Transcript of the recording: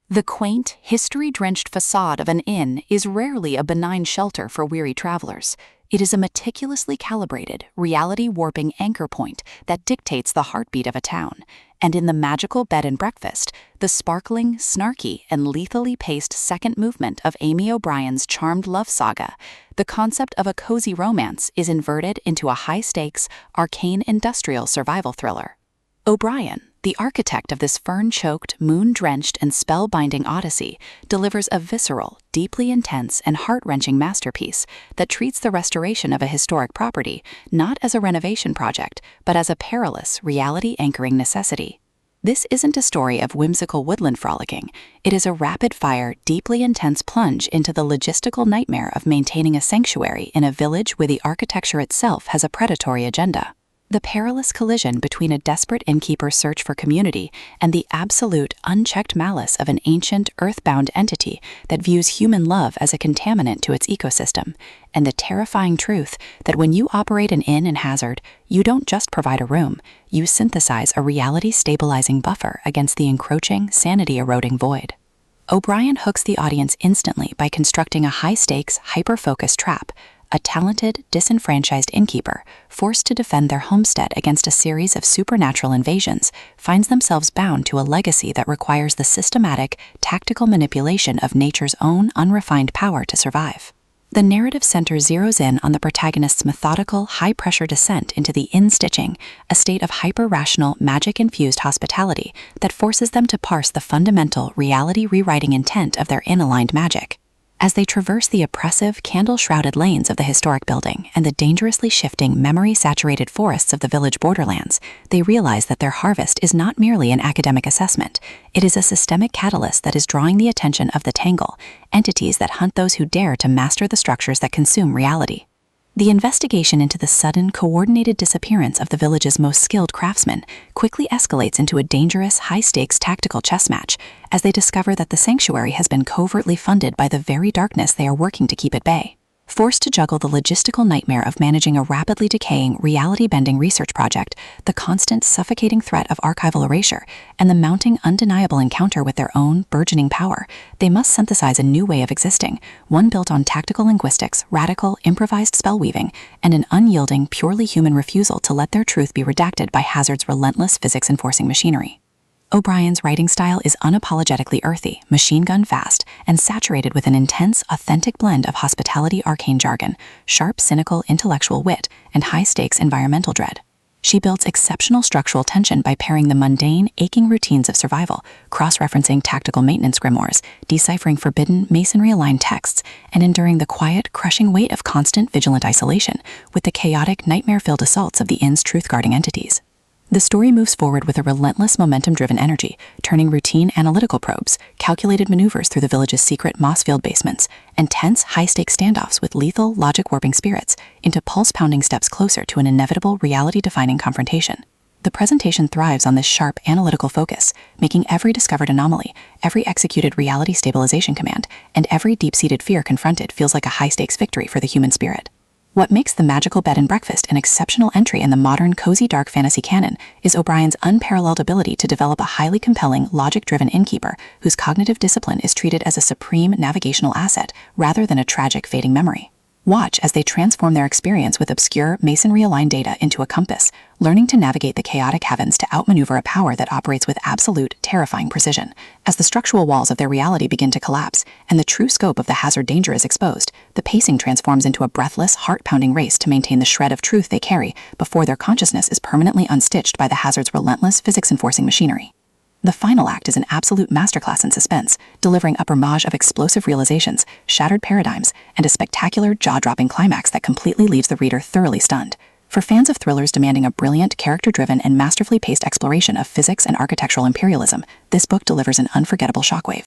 The quaint, history-drenched facade of an inn is rarely a benign shelter for weary travelers. It is a meticulously calibrated, reality-warping anchor point that dictates the heartbeat of a town. And in the magical bed and breakfast, the sparkling, snarky, and lethally paced second movement of Aimee O'Brian's charmed love saga, the concept of a cozy romance is inverted into a high-stakes, arcane industrial survival thriller. O'Brian, the architect of this fern-choked, moon-drenched, and spellbinding odyssey, delivers a visceral, deeply intense, and heart-wrenching masterpiece that treats the restoration of a historic property not as a renovation project, but as a perilous, reality-anchoring necessity. This isn't a story of whimsical woodland frolicking. It is a rapid-fire, deeply intense plunge into the logistical nightmare of maintaining a sanctuary in a village where the architecture itself has a predatory agenda. The perilous collision between a desperate innkeeper's search for community and the absolute, unchecked malice of an ancient, earthbound entity that views human love as a contaminant to its ecosystem, and the terrifying truth that when you operate an inn in Hazard, you don't just provide a room, you synthesize a reality-stabilizing buffer against the encroaching, sanity-eroding void. O'Brian hooks the audience instantly by constructing a high-stakes, hyper-focused trap. A talented, disenfranchised innkeeper, forced to defend their homestead against a series of supernatural invasions, finds themselves bound to a legacy that requires the systematic, tactical manipulation of nature's own unrefined power to survive. The narrative center zeroes in on the protagonist's methodical, high-pressure descent into the inn-stitching, a state of hyper-rational, magic-infused hospitality that forces them to parse the fundamental, reality-rewriting intent of their inn-aligned magic. As they traverse the oppressive, candle-shrouded lanes of the historic building and the dangerously shifting, memory-saturated forests of the village borderlands, they realize that their harvest is not merely an academic assessment. It is a systemic catalyst that is drawing the attention of the Tangle, entities that hunt those who dare to master the structures that consume reality. The investigation into the sudden, coordinated disappearance of the village's most skilled craftsmen quickly escalates into a dangerous, high-stakes tactical chess match as they discover that the sanctuary has been covertly funded by the very darkness they are working to keep at bay. Forced to juggle the logistical nightmare of managing a rapidly decaying, reality-bending research project, the constant suffocating threat of archival erasure, and the mounting undeniable encounter with their own burgeoning power, they must synthesize a new way of existing, one built on tactical linguistics, radical, improvised spellweaving, and an unyielding, purely human refusal to let their truth be redacted by Hazard's relentless physics-enforcing machinery. O'Brian's writing style is unapologetically earthy, machine-gun fast, and saturated with an intense, authentic blend of hospitality arcane jargon, sharp, cynical, intellectual wit, and high-stakes environmental dread. She builds exceptional structural tension by pairing the mundane, aching routines of survival, cross-referencing tactical maintenance grimoires, deciphering forbidden, masonry-aligned texts, and enduring the quiet, crushing weight of constant, vigilant isolation with the chaotic, nightmare-filled assaults of the inn's truth-guarding entities. The story moves forward with a relentless momentum-driven energy, turning routine analytical probes, calculated maneuvers through the village's secret moss-filled basements, and tense, high-stakes standoffs with lethal, logic-warping spirits into pulse-pounding steps closer to an inevitable, reality-defining confrontation. The presentation thrives on this sharp, analytical focus, making every discovered anomaly, every executed reality stabilization command, and every deep-seated fear confronted feels like a high-stakes victory for the human spirit. What makes The Magical Bed and Breakfast an exceptional entry in the modern, cozy dark fantasy canon is O'Brian's unparalleled ability to develop a highly compelling, logic-driven innkeeper whose cognitive discipline is treated as a supreme navigational asset rather than a tragic, fading memory. Watch as they transform their experience with obscure, masonry-aligned data into a compass, learning to navigate the chaotic heavens to outmaneuver a power that operates with absolute, terrifying precision. As the structural walls of their reality begin to collapse, and the true scope of the Hazard danger is exposed, the pacing transforms into a breathless, heart-pounding race to maintain the shred of truth they carry before their consciousness is permanently unstitched by the Hazard's relentless, physics-enforcing machinery. The final act is an absolute masterclass in suspense, delivering a barrage of explosive realizations, shattered paradigms, and a spectacular, jaw-dropping climax that completely leaves the reader thoroughly stunned. For fans of thrillers demanding a brilliant, character-driven, and masterfully paced exploration of physics and architectural imperialism, this book delivers an unforgettable shockwave.